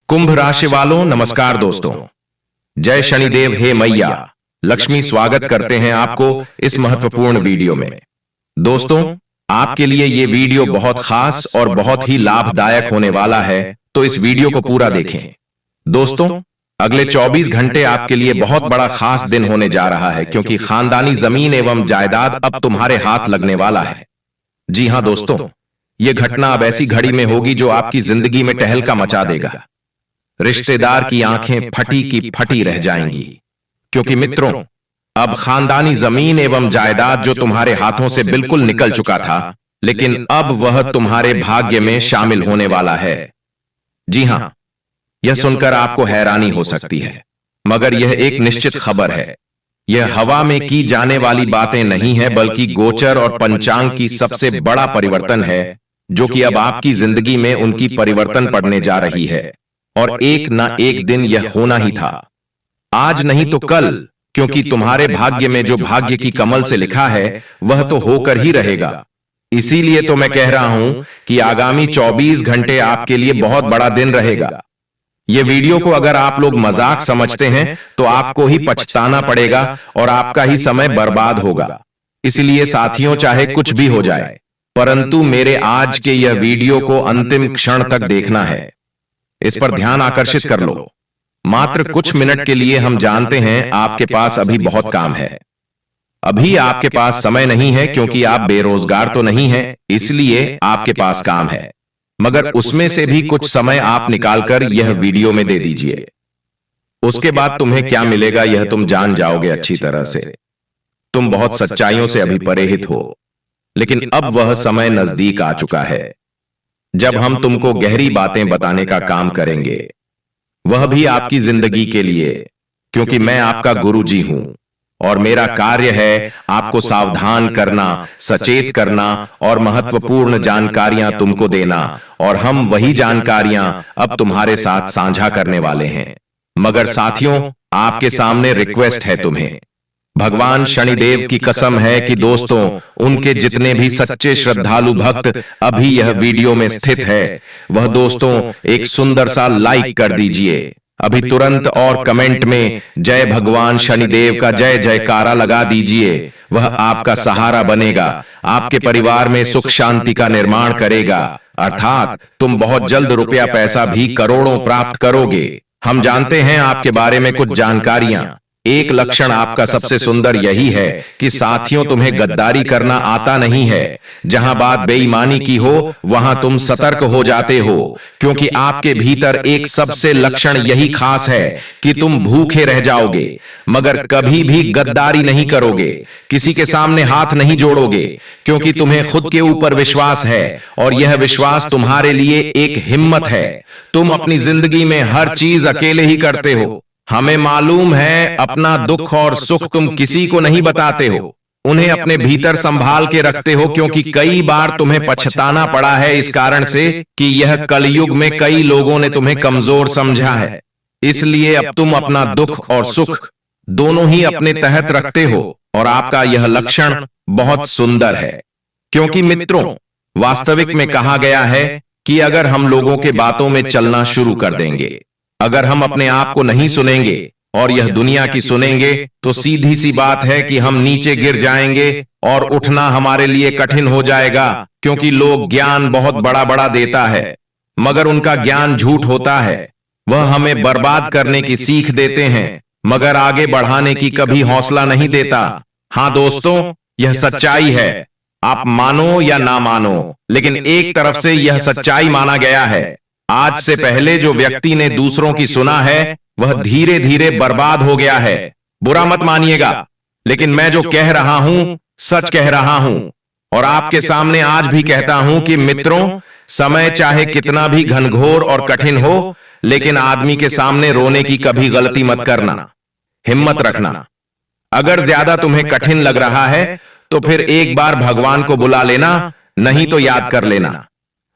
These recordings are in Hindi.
कुंभ राशि वालों नमस्कार दोस्तों। जय शनिदेव हे मैया लक्ष्मी, स्वागत करते हैं आपको इस महत्वपूर्ण वीडियो में। दोस्तों, आपके लिए ये वीडियो बहुत खास और बहुत ही लाभदायक होने वाला है, तो इस वीडियो को पूरा देखें। दोस्तों, अगले 24 घंटे आपके लिए बहुत बड़ा खास दिन होने जा रहा है, क्योंकि खानदानी जमीन एवं जायदाद अब तुम्हारे हाथ लगने वाला है। जी हां दोस्तों, यह घटना अब ऐसी घड़ी में होगी जो आपकी जिंदगी में टहलका मचा देगा। रिश्तेदार की आंखें फटी की फटी रह जाएंगी, क्योंकि मित्रों, अब खानदानी जमीन एवं जायदाद जो तुम्हारे हाथों से बिल्कुल निकल चुका था, लेकिन अब वह तुम्हारे भाग्य में शामिल होने वाला है। जी हां, यह सुनकर आपको हैरानी हो सकती है, मगर यह एक निश्चित खबर है। यह हवा में की जाने वाली बातें नहीं है, बल्कि गोचर और पंचांग की सबसे बड़ा परिवर्तन है, जो कि अब आपकी जिंदगी में उनकी परिवर्तन पड़ने जा रही है। और एक ना एक दिन यह होना ही था, आज नहीं तो कल, क्योंकि तुम्हारे भाग्य में जो भाग्य की कमल से लिखा है वह तो होकर ही रहेगा। इसीलिए तो मैं कह रहा हूं कि आगामी 24 घंटे आपके लिए बहुत बड़ा दिन रहेगा। यह वीडियो को अगर आप लोग मजाक समझते हैं तो आपको ही पछताना पड़ेगा और आपका ही समय बर्बाद होगा। इसलिए साथियों, चाहे कुछ भी हो जाए, परंतु मेरे आज के यह वीडियो को अंतिम क्षण तक देखना है। इस पर ध्यान आकर्षित कर लो। मात्र कुछ मिनट के लिए हम जानते हैं आपके पास अभी बहुत काम है। अभी आपके पास समय नहीं है, क्योंकि आप बेरोजगार तो नहीं हैं, इसलिए आपके पास काम है। मगर उसमें से भी कुछ समय आप निकालकर यह वीडियो में दे दीजिए। उसके बाद तुम्हें क्या मिलेगा यह तुम जान जाओगे अच्छी तरह से। तुम बहुत सच्चाइयों से अभी परहेत हो, लेकिन अब वह समय नजदीक आ चुका है जब हम तुमको गहरी बातें बताने का काम करेंगे, वह भी आपकी जिंदगी के लिए, क्योंकि मैं आपका गुरुजी हूं और मेरा कार्य है आपको सावधान करना, सचेत करना और महत्वपूर्ण जानकारियां तुमको देना। और हम वही जानकारियां अब तुम्हारे साथ साझा करने वाले हैं। मगर साथियों, आपके सामने रिक्वेस्ट है तुम्हें। भगवान शनिदेव की कसम है कि दोस्तों, उनके जितने भी सच्चे श्रद्धालु भक्त अभी यह वीडियो में स्थित है, वह दोस्तों एक सुंदर सा लाइक कर दीजिए अभी तुरंत, और कमेंट में जय भगवान शनिदेव का जय जयकारा लगा दीजिए। वह आपका सहारा बनेगा, आपके परिवार में सुख शांति का निर्माण करेगा, अर्थात तुम बहुत जल्द रुपया पैसा भी करोड़ों प्राप्त करोगे। हम जानते हैं आपके बारे में कुछ जानकारियां। एक लक्षण आपका सबसे सुंदर यही है कि साथियों, तुम्हें गद्दारी करना आता नहीं है। जहां बात बेईमानी की हो वहां तुम सतर्क हो जाते हो, क्योंकि आपके भीतर एक सबसे लक्षण यही खास है कि तुम भूखे रह जाओगे, मगर कभी भी गद्दारी नहीं करोगे, किसी के सामने हाथ नहीं जोड़ोगे, क्योंकि तुम्हें खुद के ऊपर विश्वास है और यह विश्वास तुम्हारे लिए एक हिम्मत है। तुम अपनी जिंदगी में हर चीज अकेले ही करते हो। हमें मालूम है अपना दुख और सुख तुम किसी को नहीं बताते हो, उन्हें अपने भीतर संभाल के रखते हो, क्योंकि कई बार तुम्हें पछताना पड़ा है इस कारण से कि यह कलयुग में कई लोगों ने तुम्हें कमजोर समझा है। इसलिए अब तुम अपना दुख और सुख दोनों ही अपने तहत रखते हो, और आपका यह लक्षण बहुत सुंदर है। क्योंकि मित्रों, वास्तविक में कहा गया है कि अगर हम लोगों के बातों में चलना शुरू कर देंगे, अगर हम अपने आप को नहीं सुनेंगे और यह दुनिया की सुनेंगे, तो सीधी सी बात है कि हम नीचे गिर जाएंगे और उठना हमारे लिए कठिन हो जाएगा। क्योंकि लोग ज्ञान बहुत बड़ा बड़ा देता है, मगर उनका ज्ञान झूठ होता है। वह हमें बर्बाद करने की सीख देते हैं, मगर आगे बढ़ाने की कभी हौसला नहीं देता। हाँ दोस्तों, यह सच्चाई है, आप मानो या ना मानो, लेकिन एक तरफ से यह सच्चाई माना गया है। आज से पहले जो व्यक्ति ने दूसरों की सुना है वह धीरे धीरे बर्बाद हो गया है। बुरा मत मानिएगा, लेकिन मैं जो कह रहा हूं सच कह रहा हूं, और आपके सामने आज भी कहता हूं कि मित्रों, समय चाहे कितना भी घनघोर और कठिन हो, लेकिन आदमी के सामने रोने की कभी गलती मत करना। हिम्मत रखना। अगर ज्यादा तुम्हें कठिन लग रहा है तो फिर एक बार भगवान को बुला लेना, नहीं तो याद कर लेना,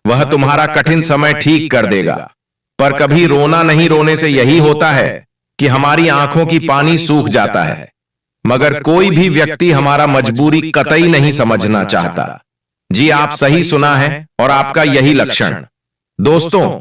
वह तुम्हारा कठिन समय ठीक कर देगा। पर कभी रोना नहीं, रोने से यही होता है कि हमारी आंखों की पानी सूख जाता है, मगर कोई भी व्यक्ति हमारा मजबूरी कतई नहीं समझना चाहता। जी, आप सही सुना है, और आपका यही लक्षण। दोस्तों,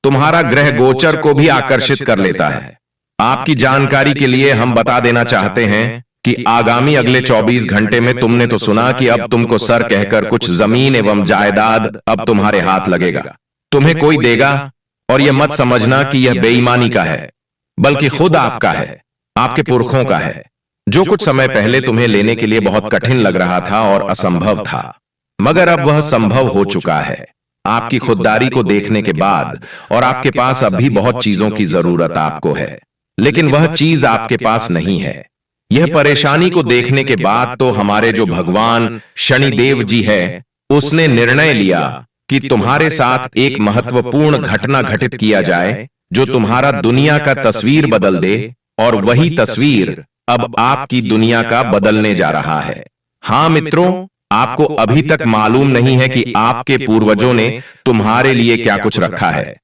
तुम्हारा ग्रह गोचर को भी आकर्षित कर लेता है। आपकी जानकारी के लिए हम बता देना चाहते हैं कि आगामी अगले 24 घंटे में तुमने तो सुना कि अब तुमको सर कहकर कुछ जमीन एवं जायदाद अब तुम्हारे हाथ लगेगा, तुम्हें कोई देगा। और यह मत समझना कि यह बेईमानी का है, बल्कि खुद आपका है, आपके पुरखों का है, जो कुछ समय पहले तुम्हें लेने के लिए बहुत कठिन लग रहा था और असंभव था, मगर अब वह संभव हो चुका है आपकी खुददारी को देखने के बाद। और आपके पास अब भी बहुत चीजों की जरूरत आपको है, लेकिन वह चीज आपके पास नहीं है। यह परेशानी को देखने के बाद तो हमारे जो भगवान शनिदेव जी है, उसने निर्णय लिया कि तुम्हारे साथ एक महत्वपूर्ण घटना घटित किया जाए जो तुम्हारा दुनिया का तस्वीर बदल दे। और वही तस्वीर अब आपकी दुनिया का बदलने जा रहा है। हां मित्रों, आपको अभी तक मालूम नहीं है कि आपके पूर्वजों ने तुम्हारे लिए क्या कुछ रखा है,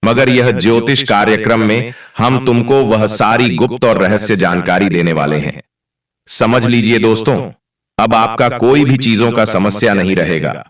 मगर यह ज्योतिष कार्यक्रम में हम तुमको वह सारी गुप्त और रहस्य जानकारी देने वाले हैं। समझ लीजिए दोस्तों, अब आपका कोई भी चीजों का समस्या नहीं रहेगा।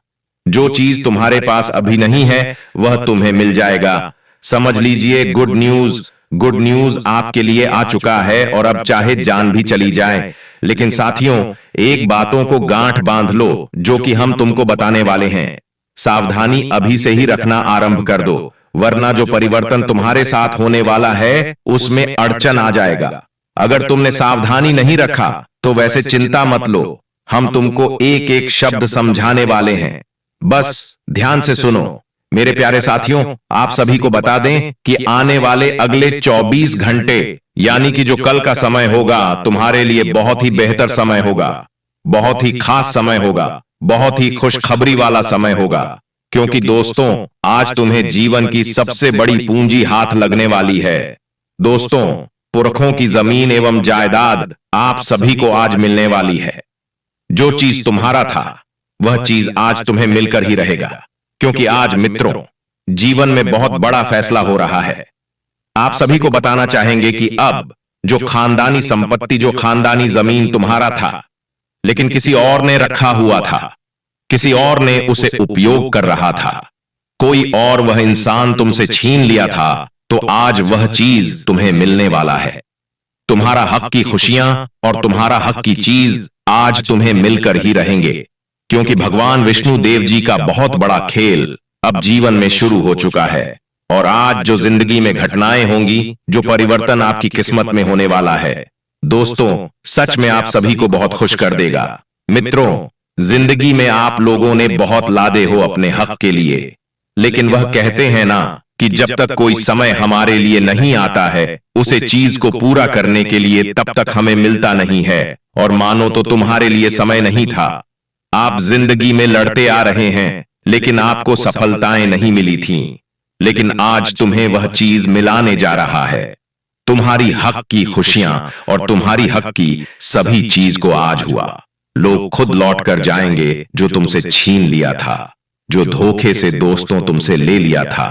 जो चीज तुम्हारे पास अभी नहीं है वह तुम्हें मिल जाएगा। समझ लीजिए, गुड न्यूज आपके लिए आ चुका है। और अब चाहे जान भी चली जाए, लेकिन साथियों, एक बातों को गांठ बांध लो जो कि हम तुमको बताने वाले हैं। सावधानी अभी से ही रखना आरंभ कर दो, वरना जो परिवर्तन तुम्हारे साथ होने वाला है उसमें अड़चन आ जाएगा। अगर तुमने सावधानी नहीं रखा तो वैसे चिंता मत लो, हम तुमको एक एक शब्द समझाने वाले हैं। बस ध्यान से सुनो मेरे प्यारे साथियों। आप सभी को बता दें कि आने वाले अगले 24 घंटे यानी कि जो कल का समय होगा तुम्हारे लिए बहुत ही बेहतर समय होगा, बहुत ही खास समय होगा, बहुत ही खुशखबरी वाला समय होगा। क्योंकि दोस्तों, आज तुम्हें जीवन की सबसे बड़ी पूंजी हाथ लगने वाली है। दोस्तों, पुरखों की जमीन एवं जायदाद आप सभी को आज मिलने वाली है। जो चीज तुम्हारा था वह चीज आज तुम्हें मिलकर ही रहेगा। क्योंकि आज मित्रों, जीवन में बहुत बड़ा फैसला हो रहा है। आप सभी को बताना चाहेंगे कि अब जो खानदानी संपत्ति, जो खानदानी जमीन तुम्हारा था लेकिन किसी और ने रखा हुआ था, किसी और ने उसे उपयोग कर रहा था, कोई और वह इंसान तुमसे छीन लिया था, तो आज वह चीज तुम्हें मिलने वाला है। तुम्हारा हक की खुशियां और तुम्हारा हक की चीज आज तुम्हें मिलकर ही रहेंगे। क्योंकि भगवान विष्णु देव जी का बहुत बड़ा खेल अब जीवन में शुरू हो चुका है। और आज जो जिंदगी में घटनाएं होंगी, जो परिवर्तन आपकी किस्मत में होने वाला है, दोस्तों सच में आप सभी को बहुत खुश कर देगा। मित्रों, जिंदगी में आप लोगों ने बहुत लादे हो अपने हक के लिए, लेकिन वह कहते हैं ना कि जब तक कोई समय हमारे लिए नहीं आता है, उसे चीज को पूरा करने के लिए तब तक हमें मिलता नहीं है। और मानो तो तुम्हारे लिए समय नहीं था। आप जिंदगी में लड़ते आ रहे हैं, लेकिन आपको सफलताएं नहीं मिली थीं। लेकिन आज तुम्हें वह चीज मिलाने जा रहा है। तुम्हारी हक की खुशियां और तुम्हारी हक की सभी चीज को आज हुआ। लोग खुद लौट कर जाएंगे जो तुमसे छीन लिया था, जो धोखे से दोस्तों तुमसे ले लिया था।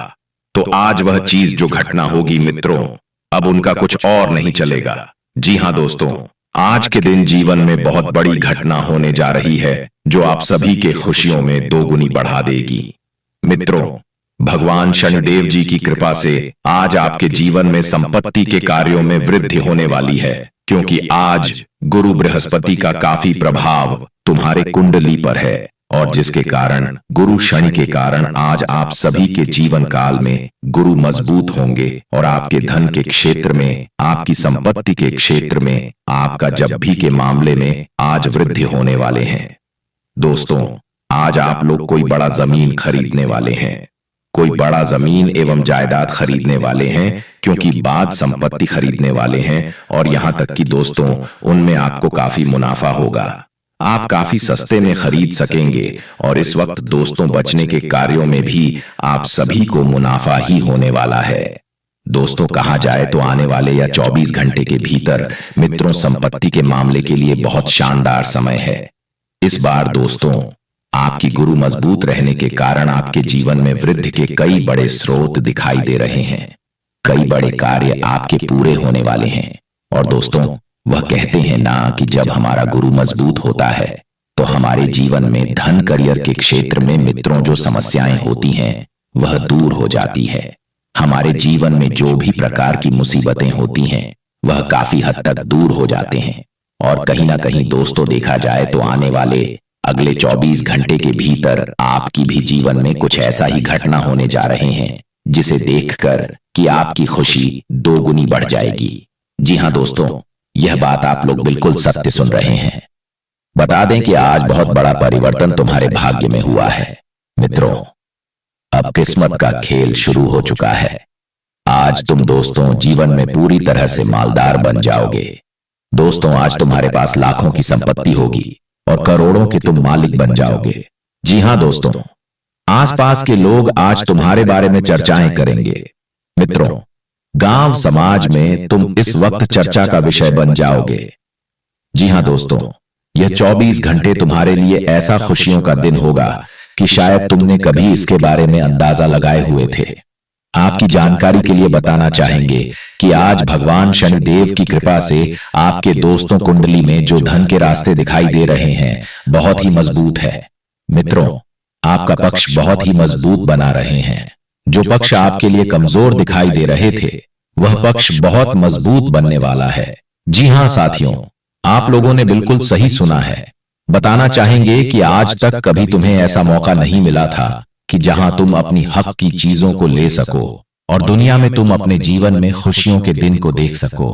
तो आज वह चीज जो घटना होगी मित्रों, अब उनका कुछ और नहीं चलेगा। जी हां दोस्तों, आज के दिन जीवन में बहुत बड़ी घटना होने जा रही है जो आप सभी के खुशियों में दोगुनी बढ़ा देगी। मित्रों, भगवान शनिदेव जी की कृपा से आज आपके जीवन में संपत्ति के कार्यों में वृद्धि होने वाली है। क्योंकि आज गुरु बृहस्पति का काफी प्रभाव तुम्हारे कुंडली पर है, और जिसके कारण गुरु शनि के कारण आज आप सभी के जीवन काल में गुरु मजबूत होंगे। और आपके धन के क्षेत्र में, आपकी संपत्ति के क्षेत्र में, आपका जब भी के मामले में आज वृद्धि होने वाले हैं। दोस्तों, आज आप लोग कोई बड़ा जमीन खरीदने वाले हैं, कोई बड़ा जमीन एवं जायदाद खरीदने वाले हैं, क्योंकि बाद संपत्ति खरीदने वाले हैं। और यहां तक कि दोस्तों, उनमें आपको काफी मुनाफा होगा, आप काफी सस्ते में खरीद सकेंगे। और इस वक्त दोस्तों, बचने के कार्यों में भी आप सभी को मुनाफा ही होने वाला है। दोस्तों, कहा जाए तो आने वाले या 24 घंटे के भीतर मित्रों, संपत्ति के मामले के लिए बहुत शानदार समय है। इस बार दोस्तों, आपकी गुरु मजबूत रहने के कारण आपके जीवन में वृद्धि के कई बड़े स्रोत दिखाई दे रहे हैं। कई बड़े कार्य आपके पूरे होने वाले हैं। और दोस्तों, वह कहते हैं ना कि जब हमारा गुरु मजबूत होता है तो हमारे जीवन में धन करियर के क्षेत्र में मित्रों जो समस्याएं होती हैं वह दूर हो जाती है। हमारे जीवन में जो भी प्रकार की मुसीबतें होती हैं वह काफी हद तक दूर हो जाते हैं। और कहीं ना कहीं दोस्तों देखा जाए तो आने वाले अगले 24 घंटे के भीतर आपकी भी जीवन में कुछ ऐसा ही घटना होने जा रहे हैं जिसे देखकर कि आपकी खुशी दोगुनी बढ़ जाएगी। जी हां दोस्तों, यह बात आप लोग बिल्कुल सत्य सुन रहे हैं। बता दें कि आज बहुत बड़ा परिवर्तन तुम्हारे भाग्य में हुआ है। मित्रों, अब किस्मत का खेल शुरू हो चुका है। आज तुम दोस्तों जीवन में पूरी तरह से मालदार बन जाओगे। दोस्तों, आज तुम्हारे पास लाखों की संपत्ति होगी और करोड़ों के तुम मालिक बन जाओगे। जी हां दोस्तों, आसपास के लोग आज तुम्हारे बारे में चर्चाएं करेंगे। मित्रों, गांव समाज में तुम इस वक्त चर्चा का विषय बन जाओगे। जी हां दोस्तों, यह 24 घंटे तुम्हारे लिए ऐसा खुशियों का दिन होगा कि शायद तुमने कभी इसके बारे में अंदाजा लगाए हुए थे। आपकी जानकारी के लिए बताना चाहेंगे कि आज भगवान शनिदेव की कृपा से आपके दोस्तों कुंडली में जो धन के रास्ते दिखाई दे रहे हैं बहुत ही मजबूत है। मित्रों, आपका पक्ष बहुत ही मजबूत बना रहे हैं। जो पक्ष आपके लिए कमजोर दिखाई दे रहे थे वह पक्ष बहुत मजबूत बनने वाला है। जी हां साथियों, आप लोगों ने बिल्कुल सही सुना है। बताना चाहेंगे कि आज तक कभी तुम्हें ऐसा मौका नहीं मिला था कि जहां तुम अपनी हक की चीजों को ले सको और दुनिया में तुम अपने जीवन में खुशियों के दिन को देख सको।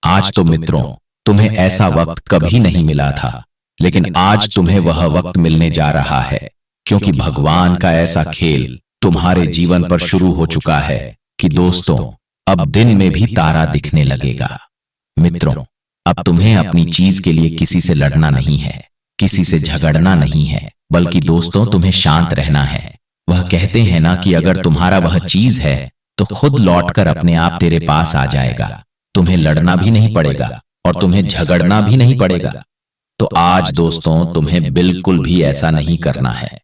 आज तो मित्रों, तुम्हें ऐसा वक्त कभी नहीं मिला था, लेकिन आज तुम्हें वह वक्त मिलने जा रहा है, क्योंकि भगवान का ऐसा खेल तुम्हारे जीवन पर शुरू हो चुका है कि दोस्तों अब दिन में भी तारा दिखने लगेगा। मित्रों, अब तुम्हें अपनी चीज के लिए किसी से लड़ना नहीं है, किसी से झगड़ना नहीं है, बल्कि दोस्तों तुम्हें शांत रहना है। वह कहते हैं ना कि अगर तुम्हारा वह चीज है तो खुद लौटकर अपने आप तेरे पास आ जाएगा। तुम्हें लड़ना भी नहीं पड़ेगा और तुम्हें झगड़ना भी नहीं पड़ेगा। तो आज दोस्तों तुम्हें बिल्कुल भी ऐसा नहीं करना है।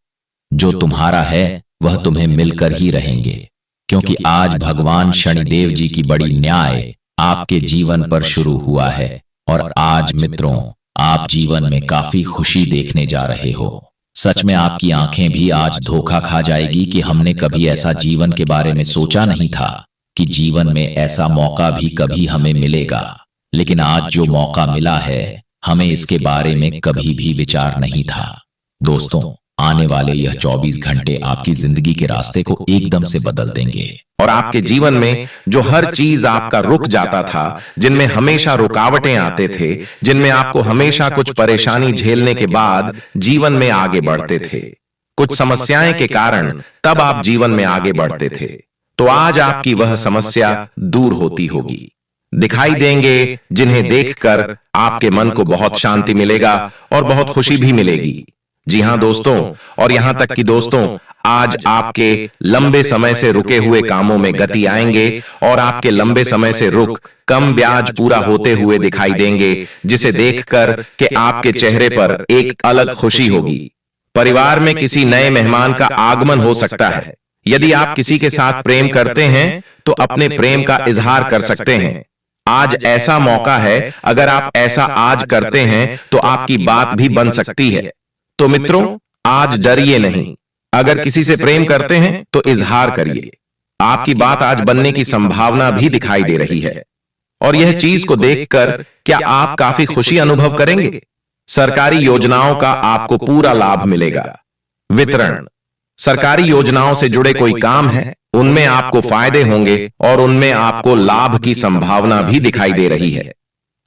जो तुम्हारा है वह तुम्हें मिलकर ही रहेंगे, क्योंकि आज भगवान शनिदेव जी की बड़ी न्याय आपके जीवन पर शुरू हुआ है। और आज मित्रों, आप जीवन में काफी खुशी देखने जा रहे हो। सच में आपकी आंखें भी आज धोखा खा जाएगी कि हमने कभी ऐसा जीवन के बारे में सोचा नहीं था कि जीवन में ऐसा मौका भी कभी हमें मिलेगा। लेकिन आज जो मौका मिला है हमें इसके बारे में कभी भी विचार नहीं था। दोस्तों, आने वाले यह 24 घंटे आपकी जिंदगी के रास्ते को एकदम से बदल देंगे और आपके जीवन में जो हर चीज आपका रुक जाता था, जिनमें हमेशा रुकावटें आते थे, जिनमें आपको हमेशा कुछ परेशानी झेलने के बाद जीवन में आगे बढ़ते थे, कुछ समस्याएं के कारण तब आप जीवन में आगे बढ़ते थे, तो आज आपकी वह समस्या दूर होती होगी। दिखाई देंगे जिन्हें देखकर आपके मन को बहुत शांति मिलेगा और बहुत खुशी भी मिलेगी। जी हां दोस्तों, और यहां तक कि दोस्तों आज आपके लंबे समय से रुके हुए कामों में गति आएंगे और आपके लंबे समय से रुक कम ब्याज पूरा होते हुए दिखाई देंगे, जिसे देखकर कि आपके चेहरे पर एक अलग खुशी होगी। परिवार में किसी नए मेहमान का आगमन हो सकता है। यदि आप किसी के साथ प्रेम करते हैं तो अपने प्रेम का इजहार कर सकते हैं। आज ऐसा मौका है, अगर आप ऐसा आज करते हैं तो आपकी बात भी बन सकती है। तो मित्रों, आज डरिए नहीं। अगर किसी से प्रेम करते हैं तो इजहार करिए। आपकी बात आज बनने की संभावना भी दिखाई दे रही है और यह चीज को देखकर क्या आप काफी खुशी अनुभव करेंगे। सरकारी योजनाओं का आपको पूरा लाभ मिलेगा। वितरण, सरकारी योजनाओं से जुड़े कोई काम है उनमें आपको फायदे होंगे और उनमें आपको लाभ की संभावना भी दिखाई दे रही है।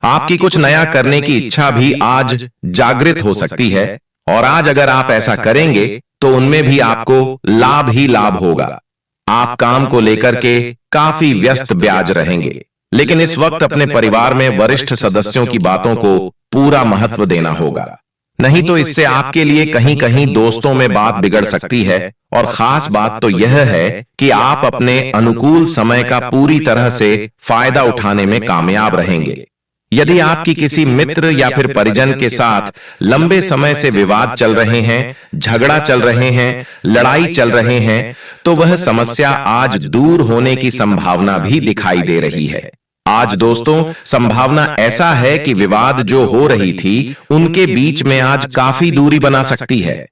आपकी कुछ नया करने की इच्छा भी आज जागृत हो सकती है और आज अगर आप ऐसा करेंगे तो उनमें भी आपको लाभ ही लाभ होगा। आप काम को लेकर के काफी व्यस्त ब्याज रहेंगे, लेकिन इस वक्त अपने परिवार में वरिष्ठ सदस्यों की बातों को पूरा महत्व देना होगा, नहीं तो इससे आपके लिए कहीं कहीं दोस्तों में बात बिगड़ सकती है। और खास बात तो यह है कि आप अपने अनुकूल समय का पूरी तरह से फायदा उठाने में कामयाब रहेंगे। यदि आपकी किसी मित्र या फिर परिजन के साथ लंबे समय से विवाद चल रहे हैं, झगड़ा चल रहे हैं, लड़ाई चल रहे हैं, तो वह समस्या आज दूर होने की संभावना भी दिखाई दे रही है। आज दोस्तों संभावना ऐसा है कि विवाद जो हो रही थी उनके बीच में आज काफी दूरी बना सकती है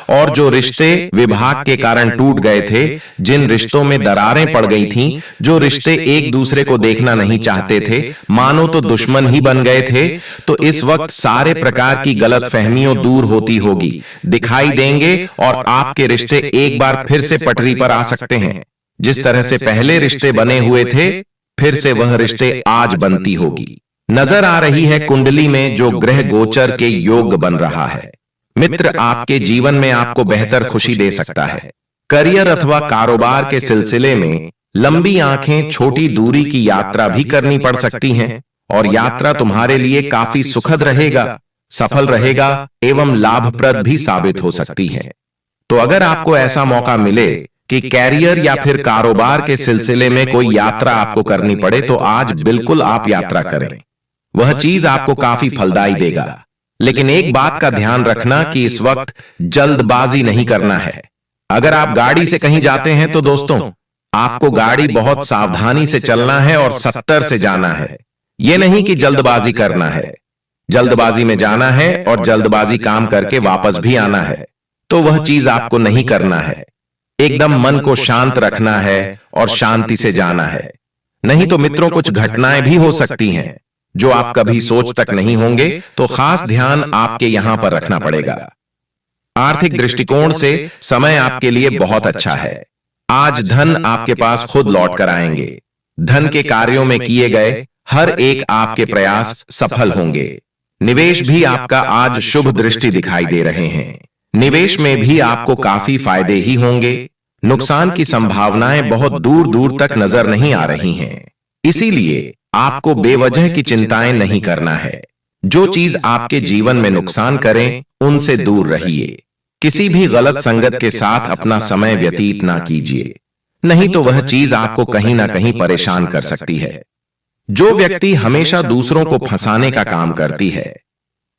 और जो रिश्ते विभाग के कारण टूट गए थे, जिन रिश्तों में दरारें पड़ गई थीं, जो रिश्ते एक दूसरे को देखना नहीं चाहते थे, मानो तो दुश्मन ही बन गए थे, तो इस वक्त सारे प्रकार की गलतफहमियों दूर होती होगी, दिखाई देंगे और आपके रिश्ते एक बार फिर से पटरी पर आ सकते हैं। जिस तरह से पहले रिश्ते बने हुए थे, फिर से वह रिश्ते आज बनती होगी। नजर आ रही है कुंडली में जो ग्रह गोचर के योग बन रहा है। मित्र आपके जीवन में आपको बेहतर खुशी दे सकता है। करियर अथवा कारोबार के सिलसिले में लंबी आंखें छोटी दूरी की यात्रा भी करनी पड़ सकती हैं और यात्रा तुम्हारे लिए काफी सुखद रहेगा, सफल रहेगा एवं लाभप्रद भी साबित हो सकती है। तो अगर आपको ऐसा मौका मिले कि कैरियर या फिर कारोबार के सिलसिले में कोई यात्रा आपको करनी पड़े, तो आज बिल्कुल आप यात्रा करें। वह चीज आपको काफी फलदायी देगा। लेकिन एक बात का ध्यान रखना कि इस वक्त जल्दबाजी नहीं करना है। अगर आप गाड़ी से कहीं जाते हैं तो दोस्तों, आपको गाड़ी बहुत सावधानी से चलना है और 70 से जाना है। यह नहीं कि जल्दबाजी करना है। जल्दबाजी में जाना है और जल्दबाजी काम करके वापस भी आना है, तो वह चीज आपको नहीं करना है। एकदम मन को शांत रखना है और शांति से जाना है। नहीं तो मित्रों, कुछ घटनाएं भी हो सकती हैं जो आप कभी सोच तक नहीं होंगे, तो खास ध्यान आपके यहां पर रखना पड़ेगा। आर्थिक दृष्टिकोण से समय आपके लिए बहुत अच्छा है। आज धन आपके पास खुद लौट कर आएंगे। धन के कार्यों में किए गए हर एक आपके प्रयास सफल होंगे। निवेश भी आपका आज शुभ दृष्टि दिखाई दे रहे हैं। निवेश में भी आपको काफी फायदे ही होंगे। नुकसान की संभावनाएं बहुत दूर दूर तक नजर नहीं आ रही हैं। इसीलिए आपको बेवजह की चिंताएं नहीं करना है। जो चीज आपके जीवन में नुकसान करें, उनसे दूर रहिए। किसी भी गलत संगत के साथ अपना समय व्यतीत ना कीजिए, नहीं तो वह चीज आपको कहीं ना कहीं परेशान कर सकती है। जो व्यक्ति हमेशा दूसरों को फंसाने का काम करती है,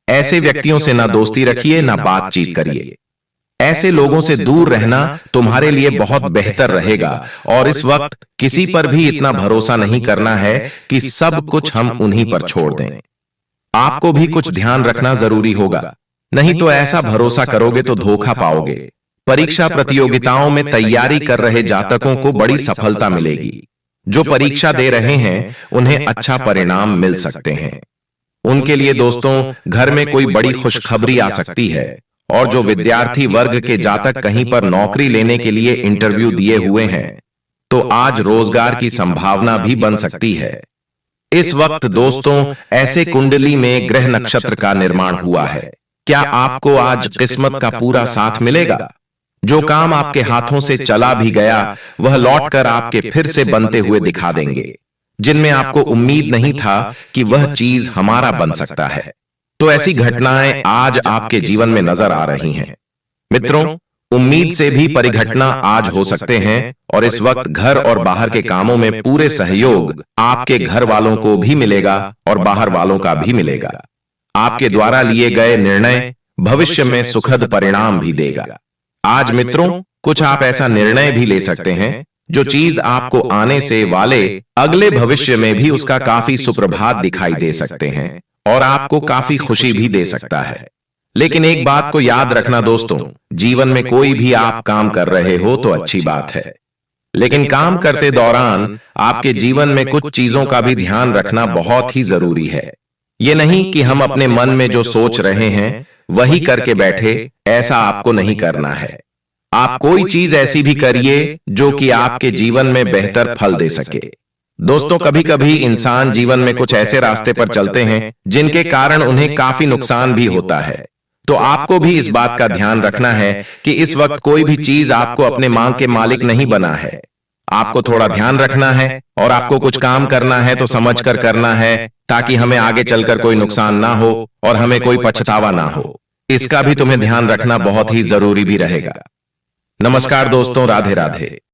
ऐसे व्यक्तियों से ना दोस्ती रखिए ना बातचीत करिए। ऐसे लोगों से दूर रहना तुम्हारे लिए बहुत बेहतर रहेगा। और इस वक्त किसी पर भी इतना भरोसा नहीं करना है कि सब कुछ हम उन्हीं पर छोड़ दें। आपको भी कुछ ध्यान रखना जरूरी होगा, नहीं तो ऐसा भरोसा करोगे तो धोखा पाओगे। परीक्षा प्रतियोगिताओं में तैयारी कर रहे जातकों को बड़ी सफलता मिलेगी। जो परीक्षा दे रहे हैं, उन्हें अच्छा परिणाम मिल सकते हैं। उनके लिए दोस्तों, घर में कोई बड़ी खुशखबरी आ सकती है। और जो विद्यार्थी वर्ग के जातक कहीं पर नौकरी लेने के लिए इंटरव्यू दिए हुए हैं, तो आज रोजगार की संभावना भी बन सकती है। इस वक्त दोस्तों, ऐसे कुंडली में ग्रह नक्षत्र का निर्माण हुआ है। क्या आपको आज किस्मत का पूरा साथ मिलेगा? जो काम आपके हाथों से चला भी गया, वह लौटकर आपके फिर से बनते हुए दिखा देंगे। जिनमें आपको उम्मीद नहीं था कि वह चीज हमारा बन सकता है, तो ऐसी घटनाएं आज आपके जीवन में नजर आ रही हैं। मित्रों, उम्मीद से भी परिघटना आज हो सकते हैं और इस वक्त घर और बाहर के कामों में पूरे सहयोग आपके घर वालों को भी मिलेगा और बाहर वालों का भी मिलेगा। आपके द्वारा लिए गए निर्णय भविष्य में सुखद परिणाम भी देगा। आज मित्रों, कुछ आप ऐसा निर्णय भी ले सकते हैं जो चीज आपको आने से वाले अगले भविष्य में भी उसका काफी सुप्रभात दिखाई दे सकते हैं और आपको काफी खुशी भी दे सकता है। लेकिन एक बात को याद रखना दोस्तों, जीवन में कोई भी आप काम कर रहे हो तो अच्छी बात है, लेकिन काम करते दौरान आपके जीवन में कुछ चीजों का भी ध्यान रखना बहुत ही जरूरी है। ये नहीं कि हम अपने मन में जो सोच रहे हैं वही करके बैठे, ऐसा आपको नहीं करना है। आप कोई चीज ऐसी भी करिए जो कि आपके जीवन में बेहतर फल दे सके। दोस्तों, कभी कभी इंसान जीवन में कुछ ऐसे रास्ते पर चलते हैं जिनके कारण उन्हें काफी नुकसान भी होता है। तो आपको भी इस बात का ध्यान रखना है कि इस वक्त कोई भी चीज आपको अपने मांग के मालिक नहीं बना है। आपको थोड़ा ध्यान रखना है और आपको कुछ काम करना है तो समझकर करना है, ताकि हमें आगे चलकर कोई नुकसान ना हो और हमें कोई पछतावा ना हो। इसका भी तुम्हें ध्यान रखना बहुत ही जरूरी भी रहेगा। नमस्कार दोस्तों, राधे राधे।